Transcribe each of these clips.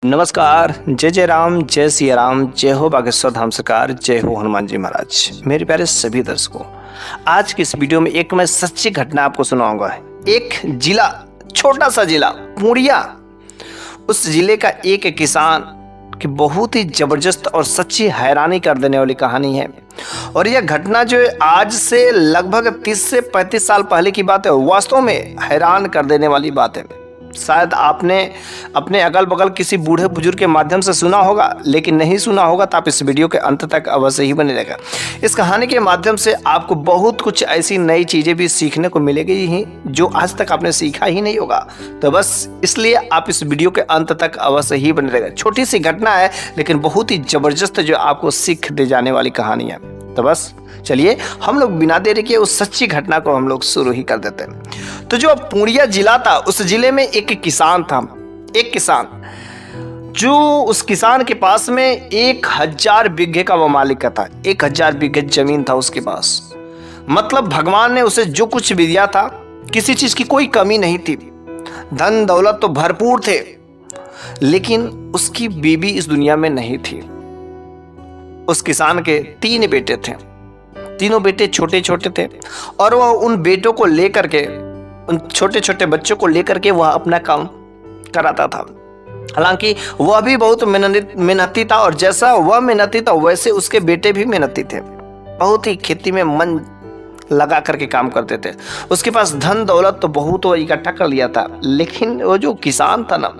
नमस्कार। जय जय राम, जय सिया राम, जय हो बागेश्वर धाम सरकार, जय हो हनुमान जी महाराज। मेरे प्यारे सभी दर्शकों, आज की इस वीडियो में एक मैं सच्ची घटना आपको सुनाऊंगा। एक जिला, छोटा सा जिला पूर्णिया, उस जिले का एक किसान की बहुत ही जबरदस्त और सच्ची हैरानी कर देने वाली कहानी है। और यह घटना जो है आज से लगभग 30 से 35 साल पहले की बात है। वास्तव में हैरान कर देने वाली बात है। शायद आपने अपने अगल बगल किसी बूढ़े बुजुर्ग के माध्यम से सुना होगा, लेकिन नहीं सुना होगा तो आप इस वीडियो के अंत तक अवश्य ही बने रहेगा। इस कहानी के माध्यम से आपको बहुत कुछ ऐसी नई चीज़ें भी सीखने को मिलेगी ही जो आज तक आपने सीखा ही नहीं होगा। तो बस इसलिए आप इस वीडियो के अंत तक अवश्य ही बने रहेगा। छोटी सी घटना है लेकिन बहुत ही ज़बरदस्त जो आपको सीख दे जाने वाली कहानी है। तो बस चलिए हम लोग बिना देरी के उस सच्ची घटना को हम लोग शुरू ही कर देते हैं। तो जो पूर्णिया जिला था, उस जिले में एक किसान था। एक किसान जो उस किसान के पास में 1000 बीघे का वो मालिक था। 1000 बीघे जमीन था उसके पास। मतलब भगवान ने उसे जो कुछ भी दिया था, किसी चीज की कोई कमी नहीं थी। धन दौलत तो भरपूर थे, लेकिन उसकी बीवी इस दुनिया में नहीं थी। उस किसान के 3 बेटे थे। तीनों बेटे छोटे छोटे थे और वह उन बेटों को लेकर के, उन छोटे छोटे बच्चों को लेकर के वह अपना काम कराता था। हालांकि वह भी बहुत मेहनती था और जैसा वह मेहनती था वैसे उसके बेटे भी मेहनती थे। बहुत ही खेती में मन लगा करके काम करते थे। उसके पास धन दौलत तो बहुत वो इकट्ठा कर लिया था, लेकिन वो जो किसान था ना,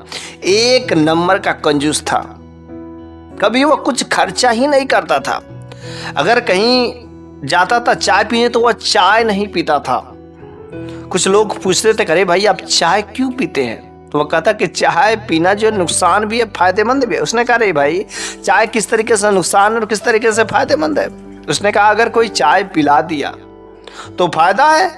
एक नंबर का कंजूस था। कभी वो कुछ खर्चा ही नहीं करता था। अगर कहीं जाता था चाय पीने तो वह चाय नहीं पीता था। कुछ लोग पूछते थे, अरे भाई आप चाय क्यों पीते हैं? तो वह कहता कि चाय पीना जो नुकसान भी है फायदेमंद भी है। उसने कहा, अरे भाई चाय किस तरीके से नुकसान और किस तरीके से फायदेमंद है? उसने कहा, अगर कोई चाय पिला दिया तो फायदा है,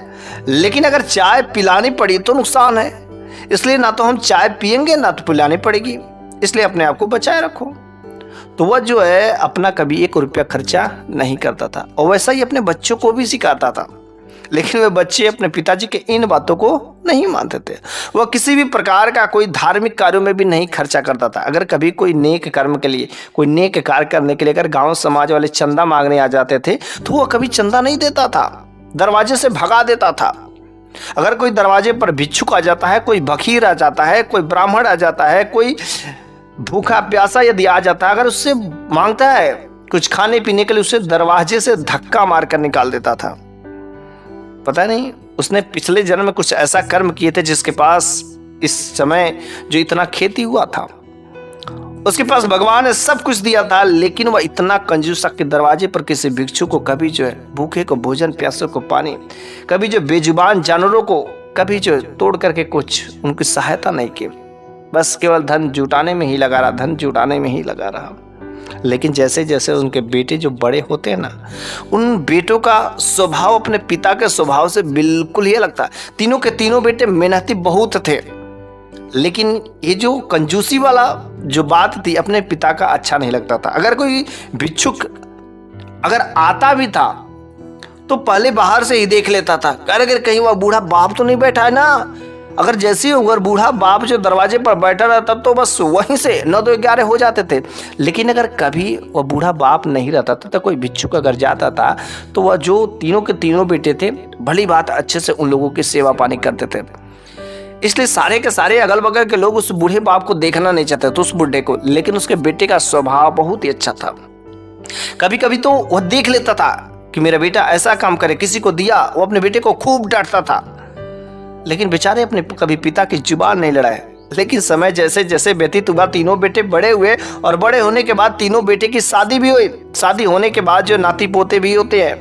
लेकिन अगर चाय पिलानी पड़ी तो नुकसान है। इसलिए ना तो हम चाय पियेंगे ना तो पिलानी पड़ेगी, इसलिए अपने आप को बचाए रखो। तो वह जो है अपना कभी 1 रुपया खर्चा नहीं करता था और वैसा ही अपने बच्चों को भी सिखाता था। लेकिन वे बच्चे अपने पिताजी के इन बातों को नहीं मानते थे। वह किसी भी प्रकार का कोई धार्मिक कार्यों में भी नहीं खर्चा करता था। अगर कभी कोई नेक कर्म के लिए, कोई नेक कार्य करने के लिए अगर गांव समाज वाले चंदा मांगने आ जाते थे तो वह कभी चंदा नहीं देता था, दरवाजे से भगा देता था। अगर कोई दरवाजे पर भिक्षुक आ जाता है, कोई फकीर आ जाता है, कोई ब्राह्मण आ जाता है, कोई भूखा प्यासा यदि आ जाता है, अगर उससे मांगता है कुछ खाने पीने के लिए, उसे दरवाजे से धक्का मारकर निकाल देता था। पता नहीं उसने पिछले जन्म में कुछ ऐसा कर्म किए थे जिसके पास इस समय जो इतना खेती हुआ था। उसके पास भगवान ने सब कुछ दिया था, लेकिन वह इतना कंजूस कि दरवाजे पर किसी भिक्षु को कभी जो है भूखे को भोजन, प्यासों को पानी, कभी जो बेजुबान जानवरों को कभी जो तोड़ करके कुछ उनकी सहायता नहीं की। बस केवल धन जुटाने में ही लगा रहा, धन जुटाने में ही लगा रहा। लेकिन जैसे जैसे उनके बेटे जो बड़े होते हैं ना, उन बेटों का स्वभाव अपने पिता के स्वभाव से बिल्कुल ही अलग था। तीनों के तीनों बेटे मेहनती बहुत थे, लेकिन ये जो कंजूसी वाला जो बात थी अपने पिता का अच्छा नहीं लगता था। अगर कोई भिक्षुक अगर आता भी था तो पहले बाहर से ही देख लेता था, अगर कहीं वह बूढ़ा बाप तो नहीं बैठा है ना। अगर जैसे ही अगर बूढ़ा बाप जो दरवाजे पर बैठा रहता तो बस वहीं से 9 तो 11 हो जाते थे। लेकिन अगर कभी वह बूढ़ा बाप नहीं रहता था तो कोई भिक्षुक अगर जाता था तो वह जो तीनों के तीनों बेटे थे भली बात अच्छे से उन लोगों की सेवा पानी करते थे। इसलिए सारे के सारे अगल बगल के लोग उस बूढ़े बाप को देखना नहीं चाहते थे, उस बूढ़े को। लेकिन उसके बेटे का स्वभाव बहुत ही अच्छा था। कभी कभी तो वह देख लेता था कि मेरा बेटा ऐसा काम करे, किसी को दिया, वो अपने बेटे को खूब डांटता था। लेकिन बेचारे अपने कभी पिता की जुबान नहीं लड़ाए। लेकिन समय जैसे जैसे व्यतीत हुआ, तीनों बेटे बड़े हुए और बड़े होने के बाद तीनों बेटे की शादी भी हुई। शादी होने के बाद जो नाती पोते भी होते हैं,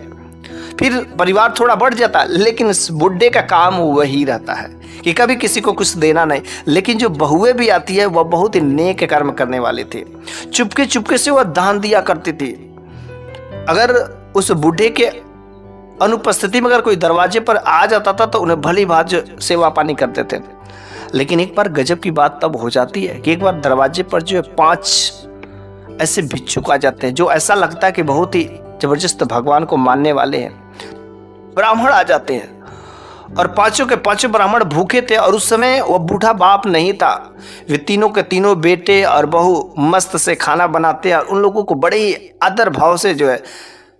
फिर परिवार थोड़ा बढ़ जाता है। लेकिन इस बुढ़े का काम वही रहता है कि कभी किसी को कुछ देना नहीं। लेकिन जो बहुएं भी आती है वह बहुत ही नेक कर्म करने वाली थी। चुपके चुपके से वह दान दिया करती थी। अगर उस बूढ़े के अनुपस्थिति में अगर कोई दरवाजे पर आ जाता था तो उन्हें भली बात जो सेवा पानी करते थे। लेकिन एक बार गजब की बात तब हो जाती है कि एक बार दरवाजे पर जो 5 ऐसे भिक्षुक आ जाते हैं जो ऐसा लगता है कि बहुत ही जबरदस्त भगवान को मानने वाले हैं। ब्राह्मण आ जाते हैं और पांचों के पांचों ब्राह्मण भूखे थे और उस समय वह बूढ़ा बाप नहीं था। वे तीनों के तीनों बेटे और बहू मस्त से खाना बनाते और उन लोगों को बड़े ही आदर भाव से जो है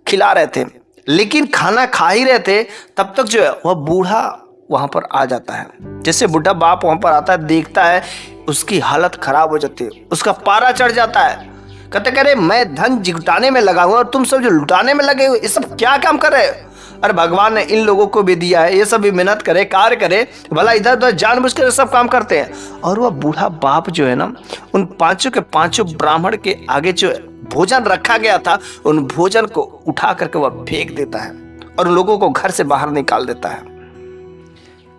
खिला रहे थे। लेकिन खाना खा ही रहे थे तब तक जो है वह बूढ़ा वहां पर आ जाता है। जैसे बूढ़ा बाप वहां पर आता है, देखता है उसकी हालत खराब हो जाती है, उसका पारा चढ़ जाता है। कहते करे मैं धन जुटाने में लगा हुआ और तुम सब जो लुटाने में लगे हुए, ये सब क्या काम कर रहे हो? अरे भगवान ने इन लोगों को भी दिया है, ये सब भी मेहनत करे, कार्य करे, भला इधर उधर जानबूझकर सब काम करते हैं। और वह बूढ़ा बाप जो है ना, उन पांचों के पांचों ब्राह्मण के आगे जो भोजन रखा गया था, उन भोजन को उठा करके वह फेंक देता है और उन लोगों को घर से बाहर निकाल देता है।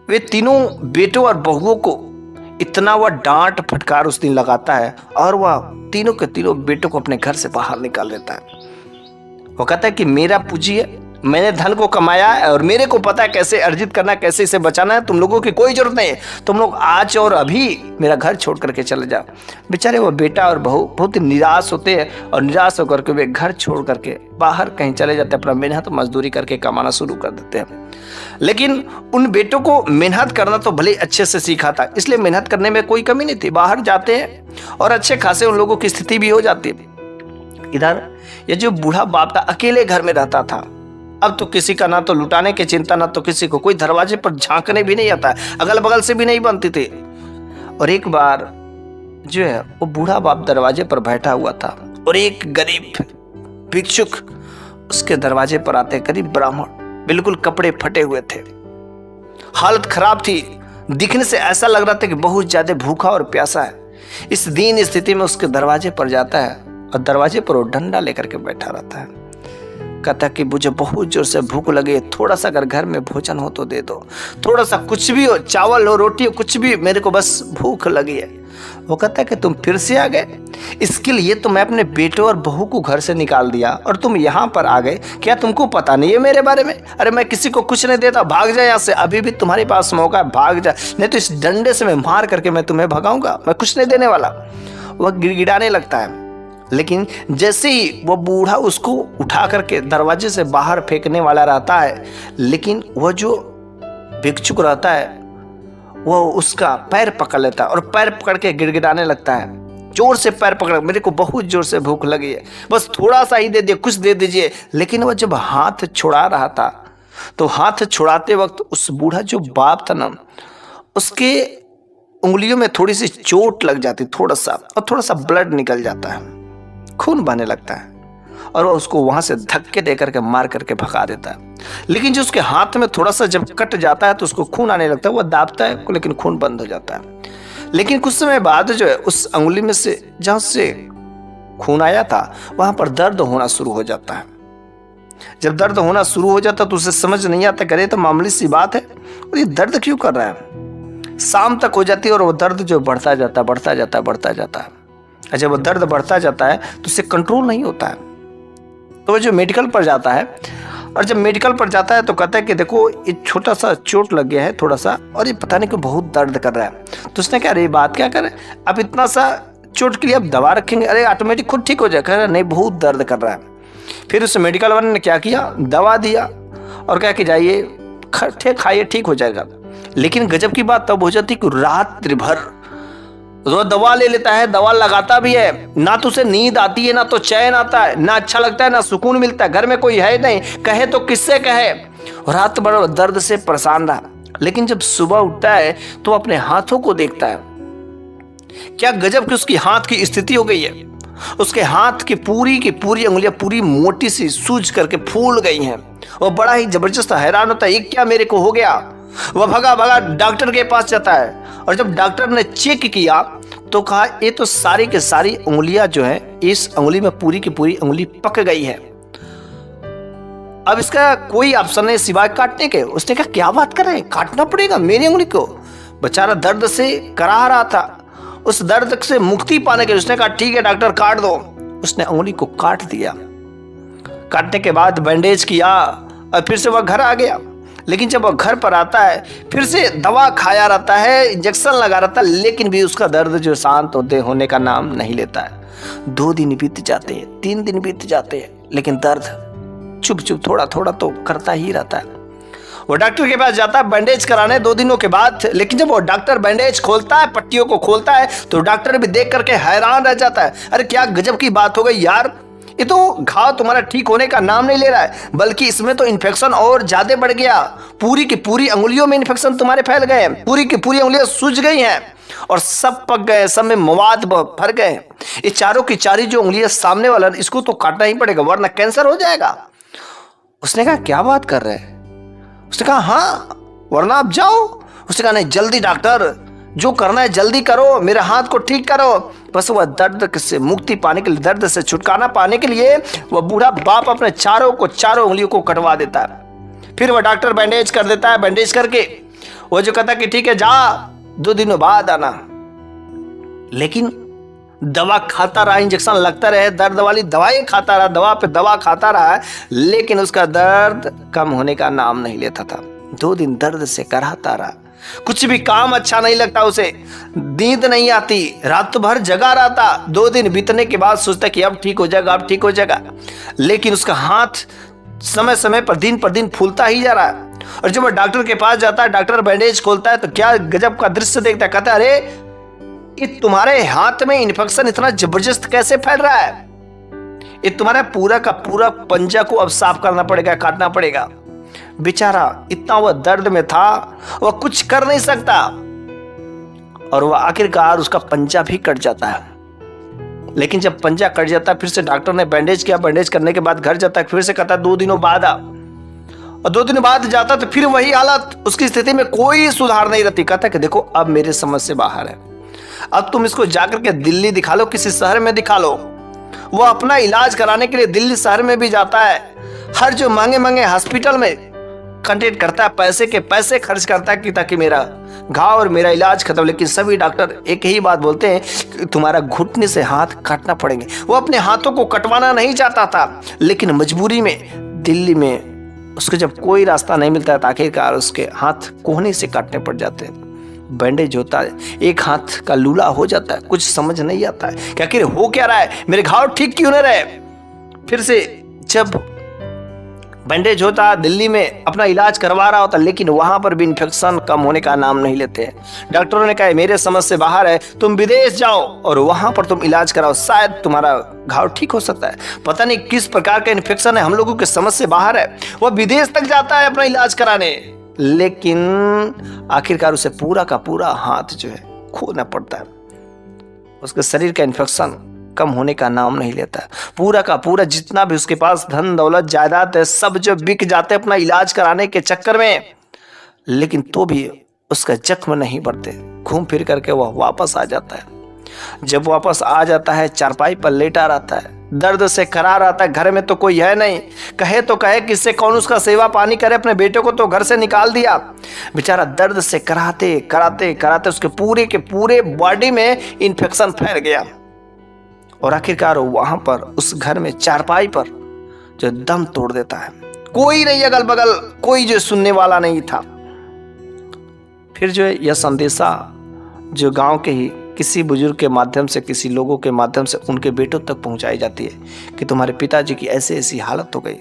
वे तीनों बेटों और बहुओं को इतना वह डांट फटकार उस दिन लगाता है और वह तीनों के तीनों बेटों को अपने घर से बाहर निकाल देता है। वो कहता है कि मेरा पूंजी है, मैंने धन को कमाया है और मेरे को पता है कैसे अर्जित करना, कैसे इसे बचाना है। तुम लोगों की कोई जरूरत नहीं है, तुम लोग आज और अभी मेरा घर छोड़ करके चले जाओ। बेचारे वो बेटा और बहू बहुत ही निराश होते हैं और निराश होकर के वे घर छोड़ करके बाहर कहीं चले जाते हैं, अपना मेहनत मजदूरी करके कमाना शुरू कर देते हैं। लेकिन उन बेटों को मेहनत करना तो भले अच्छे से सीखा था, इसलिए मेहनत करने में कोई कमी नहीं थी। बाहर जाते हैं और अच्छे खासे उन लोगों की स्थिति भी हो जाती है। इधर ये जो बूढ़ा बाप था अकेले घर में रहता था। अब तो किसी का ना तो लुटाने की चिंता, ना तो किसी को कोई दरवाजे पर झांकने भी नहीं आता, अगल बगल से भी नहीं बनती थी। और एक बार जो है वो बूढ़ा बाप दरवाजे पर बैठा हुआ था और एक गरीब भिक्षुक उसके दरवाजे पर आते। गरीब ब्राह्मण बिल्कुल कपड़े फटे हुए थे, हालत खराब थी, दिखने से ऐसा लग रहा था कि बहुत ज्यादा भूखा और प्यासा है। इस दीन स्थिति में उसके दरवाजे पर जाता है और दरवाजे पर वो डंडा लेकर के बैठा रहता है। कहता कि मुझे बहुत जोर से भूख लगी है, थोड़ा सा अगर घर में भोजन हो तो दे दो, थोड़ा सा कुछ भी हो, चावल हो, रोटी हो, कुछ भी, मेरे को बस भूख लगी है। वो कहता है कि तुम फिर से आ गए, इसके लिए तो मैं अपने बेटों और बहू को घर से निकाल दिया और तुम यहाँ पर आ गए, क्या तुमको पता नहीं है मेरे बारे में? अरे मैं किसी को कुछ नहीं देता, भाग जाए यहाँ से, अभी भी तुम्हारे पास मौका है, भाग जा, नहीं तो इस डंडे से मैं मार करके मैं तुम्हें भगाऊंगा, मैं कुछ नहीं देने वाला। वह गिड़गिड़ाने लगता है। लेकिन जैसे ही वो बूढ़ा उसको उठा करके दरवाजे से बाहर फेंकने वाला रहता है, लेकिन वह जो भिक्षुक रहता है वो उसका पैर पकड़ लेता है और पैर पकड़ के गिड़गिड़ाने लगता है, जोर से पैर पकड़, मेरे को बहुत जोर से भूख लगी है, बस थोड़ा सा ही दे दिए, कुछ दे दीजिए। लेकिन वह जब हाथ छुड़ा रहा था तो हाथ छुड़ाते वक्त उस बूढ़ा जो बाप था ना, उसके उंगलियों में थोड़ी सी चोट लग जाती, थोड़ा सा ब्लड निकल जाता है, खून बहने लगता है और वह उसको वहां से धक्के दे करके मार करके भगा देता है। लेकिन जो उसके हाथ में थोड़ा सा जब कट जाता है तो उसको खून आने लगता है, वह दाबता है लेकिन खून बंद हो जाता है। लेकिन कुछ समय बाद जो है उस अंगुली में से जहां से खून आया था वहां पर दर्द होना शुरू हो जाता है। जब दर्द होना शुरू हो जाता तो उसे समझ नहीं आता, करे तो मामूली सी बात है और ये दर्द क्यों कर रहा है। शाम तक हो जाती है और वो दर्द जो बढ़ता जाता है। जब वो दर्द बढ़ता जाता है तो उससे कंट्रोल नहीं होता है, तो वो जो मेडिकल पर जाता है और जब मेडिकल पर जाता है तो कहता है कि देखो ये छोटा सा चोट लग गया है थोड़ा सा और ये पता नहीं क्यों बहुत दर्द कर रहा है। तो उसने कहा अरे बात क्या करे, अब इतना सा चोट के लिए अब दवा रखेंगे, अरे ऑटोमेटिक खुद ठीक हो जाए। कह रहा नहीं बहुत दर्द कर रहा है। फिर उस मेडिकल वाले ने क्या किया, दवा दिया और क्या कि जाइए खाइए ठीक हो जाएगा। लेकिन गजब की बात तब हो जाती कि रात्रि भर वो दवा ले लेता है, दवा लगाता भी है, ना तो उसे नींद आती है, ना तो चैन आता है, ना अच्छा लगता है, ना सुकून मिलता है। घर में कोई है नहीं, कहे तो किससे कहे। रात भर दर्द से परेशान रहा। लेकिन जब सुबह उठता है तो अपने हाथों को देखता है, क्या गजब की उसकी हाथ की स्थिति हो गई है। उसके हाथ की पूरी उंगलियां पूरी मोटी सी सूज करके फूल गई हैं। वो बड़ा ही जबरदस्त हैरान होता है, ये क्या मेरे को हो गया। वह भगा डॉक्टर के पास जाता है और जब डॉक्टर ने चेक किया तो कहा ये तो सारी की सारी उंगलियां जो है, इस उंगली में पूरी की पूरी उंगली पक गई है, अब इसका कोई ऑप्शन नहीं सिवाय काटने के। उसने कहा क्या बात कर रहे हैं, काटना पड़ेगा मेरी उंगली को। बेचारा दर्द से कराह रहा था, उस दर्द से मुक्ति पाने के लिए उसने कहा ठीक है डॉक्टर काट दो। उसने उंगली को काट दिया। काटने के बाद बैंडेज किया और फिर से वह घर आ गया। लेकिन जब वह घर पर आता है फिर से दवा खाया रहता है, इंजेक्शन लगा रहता है, लेकिन भी उसका दर्द जो शांत होने का नाम नहीं लेता है। 2 दिन बीत जाते हैं, 3 दिन बीत जाते हैं, लेकिन दर्द चुप थोड़ा तो करता ही रहता है। वो डॉक्टर के पास जाता है बैंडेज कराने 2 दिनों के बाद। लेकिन जब वो डॉक्टर बैंडेज खोलता है, पट्टियों को खोलता है, तो डॉक्टर भी देख करके हैरान रह जाता है। अरे क्या गजब की बात हो गई यार, ये तो घाव तुम्हारा ठीक होने का नाम नहीं ले रहा है, बल्कि इसमें तो इन्फेक्शन और ज्यादा बढ़ गया। पूरी की पूरी अंगुलियों में इन्फेक्शन तुम्हारे फैल गए, पूरी की पूरी अंगुलियां सूज गई हैं और सब पक गए, सब में मवाद भर गए। ये चारों की चारी जो उंगलियां सामने वाला, इसको तो काटना ही पड़ेगा वरना कैंसर हो जाएगा। उसने कहा क्या बात कर रहे हैं? उसने कहा हाँ, वरना आप जाओ। उसने कहा नहीं, जल्दी डॉक्टर, जो करना है जल्दी करो, मेरे हाथ को ठीक करो। बस वह दर्द से मुक्ति पाने के लिए, दर्द से छुटकारा पाने के लिए वह बूढ़ा बाप अपने चारों उंगलियों को कटवा देता है। फिर वह डॉक्टर बैंडेज कर देता है। बैंडेज करके वो जो कहता है कि ठीक है जा, 2 दिनों बाद आना। लेकिन दवा खाता रहा, इंजेक्शन लगता रहे, दर्द वाली दवाई खाता रहा, दवा पे दवा खाता रहा, लेकिन उसका दर्द कम होने का नाम नहीं लेता था। 2 दिन दर्द से कराहता रहा, कुछ भी काम अच्छा नहीं लगता उसे, नींद नहीं आती, रात भर जगा रहता। 2 दिन बीतने के बाद सोचता कि अब ठीक हो जाएगा, अब ठीक हो जाएगा, लेकिन उसका हाथ समय समय पर दिन फूलता ही जा रहा है। और जब वह डॉक्टर के पास जाता है, डॉक्टर बैंडेज खोलता है तो क्या गजब का दृश्य देखता है। कहता है अरे ये तुम्हारे हाथ में इन्फेक्शन इतना जबरदस्त कैसे फैल रहा है? ये तुम्हारा पूरा का पूरा पंजा को अब साफ करना पड़ेगा, काटना पड़ेगा। बेचारा इतना वह दर्द में था, वह कुछ कर नहीं सकता और वह आखिरकार उसका पंजा भी कट जाता है। लेकिन जब पंजा कट जाता है, फिर से डॉक्टर ने बैंडेज किया। बैंडेज करने के बाद घर जाता है, फिर से कहता है 2 दिनों बाद आ। और 2 दिन बाद जाता तो फिर वही हालत, उसकी स्थिति में कोई सुधार नहीं रहती। कहता कि देखो अब मेरे समझ से बाहर है, अब तुम इसको जाकर के दिल्ली दिखा लो, किसी शहर में दिखा लो। वो अपना इलाज कराने के लिए दिल्ली शहर में भी जाता है, हर जो महंगे हॉस्पिटल में कंटेक्ट करता है, पैसे के पैसे खर्च करता है कि ताकि मेरा घाव और मेरा इलाज खत्म। लेकिन सभी डॉक्टर एक ही बात बोलते हैं कि तुम्हारा घुटने से हाथ काटना पड़ेंगे। वो अपने हाथों को कटवाना नहीं चाहता था, लेकिन मजबूरी में दिल्ली में उसको जब कोई रास्ता नहीं मिलता है, आखिरकार उसके हाथ कोहनी से काटने पड़ जाते हैं। बैंडेज होता है, एक हाथ का लूला हो जाता है, कुछ समझ नहीं आता है कि आखिर हो क्या रहा है, मेरे घाव ठीक क्यों नहीं रहे। फिर से जब बैंडेज होता, दिल्ली में अपना इलाज करवा रहा होता, लेकिन वहां पर भी इन्फेक्शन कम होने का नाम नहीं लेते। डॉक्टरों ने कहा मेरे समझ से बाहर है, तुम विदेश जाओ और वहां पर तुम इलाज कराओ, शायद तुम्हारा घाव ठीक हो सकता है। पता नहीं किस प्रकार का इन्फेक्शन है, हम लोगों के समझ से बाहर है। वह विदेश तक जाता है अपना इलाज कराने, लेकिन आखिरकार उसे पूरा का पूरा हाथ जो है खोना पड़ता है। उसके शरीर का इन्फेक्शन कम होने का नाम नहीं लेता। पूरा का पूरा जितना भी उसके पास धन दौलत जायदाद है, सब जो बिक जाते अपना इलाज कराने के चक्कर में, लेकिन तो भी उसका जख्म नहीं बढ़ते। घूम फिर करके वह वापस आ जाता है। जब वापस आ जाता है, चारपाई पर लेटा रहता है, दर्द से करा रहता है। घर में तो कोई है नहीं, कहे तो कहे किससे, कौन उसका सेवा पानी करे। अपने बेटे को तो घर से निकाल दिया। बेचारा दर्द से कराते कराते कराते उसके पूरे के पूरे बॉडी में इन्फेक्शन फैल गया और आखिरकार वहां पर उस घर में चारपाई पर जो दम तोड़ देता है। कोई नहीं अगल बगल, कोई जो सुनने वाला नहीं था। फिर जो है यह संदेशा जो गांव के ही किसी बुजुर्ग के माध्यम से, किसी लोगों के माध्यम से उनके बेटों तक पहुंचाई जाती है कि तुम्हारे पिताजी की ऐसी ऐसी हालत हो गई।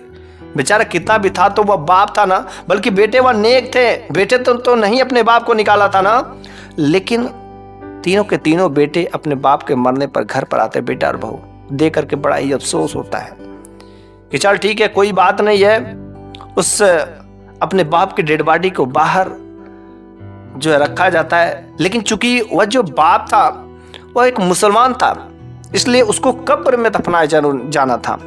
बेचारा कितना भी था तो वह बाप था ना, बल्कि बेटे वह नेक थे। बेटे तो नहीं अपने बाप को निकाला था ना, लेकिन तीनों के तीनों बेटे अपने बाप के मरने पर घर पर आते, बेटा और बहू देख करके बड़ा ही अफसोस होता है कि चल ठीक है, कोई बात नहीं है। उस अपने बाप के डेड बॉडी को बाहर जो है रखा जाता है, लेकिन चूंकि वह जो बाप था वह एक मुसलमान था, इसलिए उसको कब्र में दफनाया जाना था।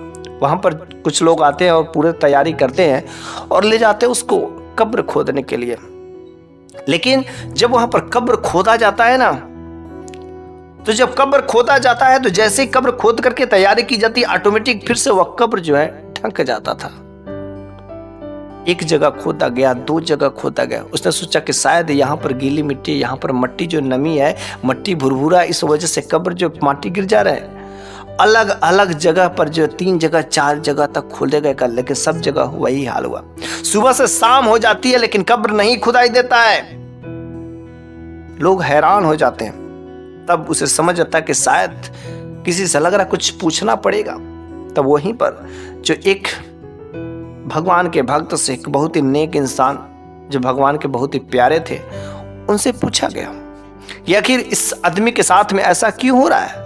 वहां पर कुछ लोग आते हैं और पूरे तैयारी करते हैं और ले जाते हैं उसको कब्र खोदने के लिए। लेकिन जब वहां पर कब्र खोदा जाता है ना, तो जब कब्र खोदा जाता है तो जैसे ही कब्र खोद करके तैयारी की जाती है, ऑटोमेटिक फिर से वह कब्र जो है ढक जाता था। एक जगह खोदा गया, 2 जगह खोदा गया। उसने सोचा कि शायद यहाँ पर गीली मिट्टी, यहाँ पर मट्टी जो नमी है, मट्टी भुरभुरा, इस वजह से कब्र जो माटी गिर जा रहा है। अलग अलग जगह पर जो 3 जगह 4 जगह तक खोले गए कर, लेकिन सब जगह वही हाल हुआ। सुबह से शाम हो जाती है लेकिन कब्र नहीं खुदाई देता है। लोग हैरान हो जाते हैं। तब उसे समझ आता है कि शायद किसी से लग रहा कुछ पूछना पड़ेगा। तब वहीं पर जो एक भगवान के भक्त से एक बहुत ही नेक इंसान जो भगवान के बहुत ही प्यारे थे, उनसे पूछा गया कि आखिर इस आदमी के साथ में ऐसा क्यों हो रहा है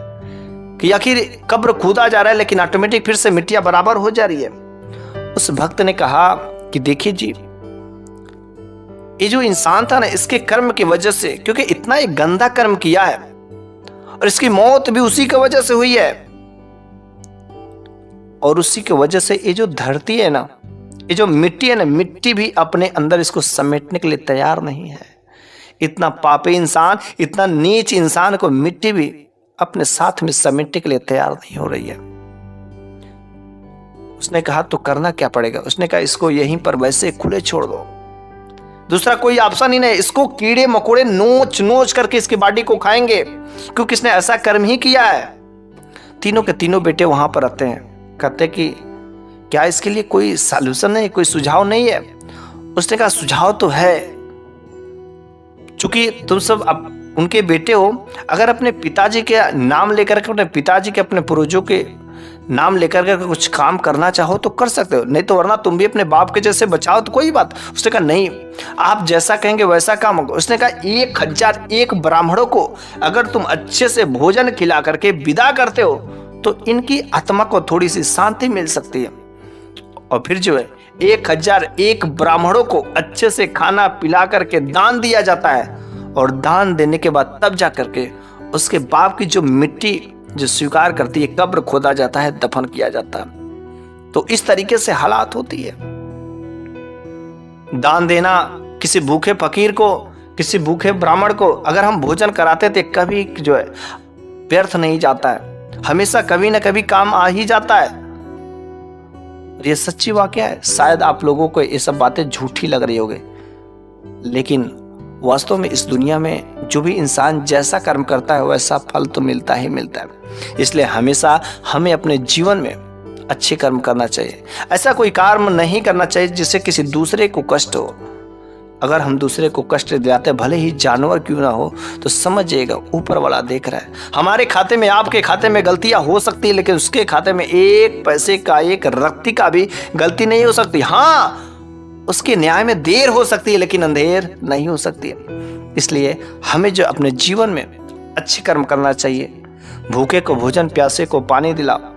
कि आखिर कब्र खोदा जा रहा है लेकिन ऑटोमेटिक फिर से मिट्टियां बराबर हो जा रही है। उस भक्त ने कहा कि देखिए जी, ये जो इंसान था ना, इसके कर्म की वजह से, क्योंकि इतना एक गंदा कर्म किया है और इसकी मौत भी उसी की वजह से हुई है, और उसी की वजह से ये जो धरती है ना, ये जो मिट्टी है ना, मिट्टी भी अपने अंदर इसको समेटने के लिए तैयार नहीं है। इतना पापी इंसान, इतना नीच इंसान को मिट्टी भी अपने साथ में समेटने के लिए तैयार नहीं हो रही है। उसने कहा तो करना क्या पड़ेगा? उसने कहा इसको यहीं पर वैसे खुले छोड़ दो, दूसरा कोई ऑप्शन ही नहीं। इसको कीड़े मकोड़े नोच नोच करके इसकी बॉडी को खाएंगे, क्योंकि इसने ऐसा कर्म ही किया है। तीनों के तीनों बेटे वहां पर आते हैं, कहते कि क्या इसके लिए कोई सॉल्यूशन नहीं, कोई सुझाव नहीं है? उसने कहा सुझाव तो है, चूंकि तुम सब अब उनके बेटे हो, अगर अपने पिताजी के नाम लेकर के, अपने पिताजी के, अपने पूर्वजों के नाम लेकर के कुछ काम करना चाहो तो कर सकते हो, नहीं तो वरना तुम भी अपने बाप के जैसे बचाओ तो कोई बात। उसने कहा नहीं, आप जैसा कहेंगे वैसा काम होगा। उसने कहा 1001 ब्राह्मणों को अगर तुम अच्छे से भोजन खिला करके विदा करते हो तो इनकी आत्मा को थोड़ी सी शांति मिल सकती है। और फिर जो है 1001 ब्राह्मणों को अच्छे से खाना पिला करके दान दिया जाता है, और दान देने के बाद तब जा करके उसके बाप की जो मिट्टी जो स्वीकार करती है, कब्र खोदा जाता है, दफन किया जाता है। तो इस तरीके से हालात होती है। दान देना किसी भूखे फकीर को, किसी भूखे ब्राह्मण को अगर हम भोजन कराते थे, कभी जो है व्यर्थ नहीं जाता है, हमेशा कभी ना कभी काम आ ही जाता है। ये सच्ची वाकया है। शायद आप लोगों को ये सब बातें झूठी लग रही होगी, लेकिन वास्तव में इस दुनिया में जो भी इंसान जैसा कर्म करता है वैसा फल तो मिलता ही मिलता है। इसलिए हमेशा हमें अपने जीवन में अच्छे कर्म करना चाहिए। ऐसा कोई कर्म नहीं करना चाहिए जिससे किसी दूसरे को कष्ट हो। अगर हम दूसरे को कष्ट दिलाते, भले ही जानवर क्यों ना हो, तो समझिएगा ऊपर वाला देख रहा है। हमारे खाते में, आपके खाते में गलतियां हो सकती है, लेकिन उसके खाते में 1 पैसे का, 1 रत्ती का भी गलती नहीं हो सकती। हाँ, उसके न्याय में देर हो सकती है, लेकिन अंधेर नहीं हो सकती है। इसलिए हमें जो अपने जीवन में अच्छे कर्म करना चाहिए। भूखे को भोजन, प्यासे को पानी दिलाओ।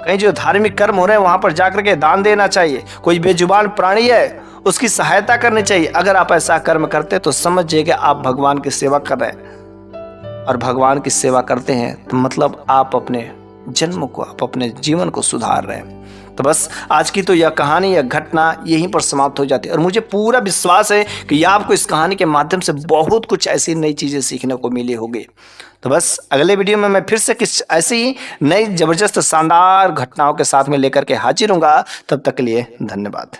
कहीं जो धार्मिक कर्म हो रहे हैं वहां पर जाकर के दान देना चाहिए। कोई बेजुबान प्राणी है, उसकी सहायता करनी चाहिए। अगर आप ऐसा कर्म करते तो समझिएगा आप भगवान की सेवा कर रहे हैं, और भगवान की सेवा करते हैं तो मतलब आप अपने जन्म को, आप अपने जीवन को सुधार रहे हैं। तो बस आज की तो यह कहानी, यह घटना यहीं पर समाप्त हो जाती है, और मुझे पूरा विश्वास है कि आपको इस कहानी के माध्यम से बहुत कुछ ऐसी नई चीजें सीखने को मिली होगी। तो बस अगले वीडियो में मैं फिर से कुछ ऐसी ही नई जबरदस्त शानदार घटनाओं के साथ में लेकर के हाजिर हूँगा। तब तक के लिए धन्यवाद।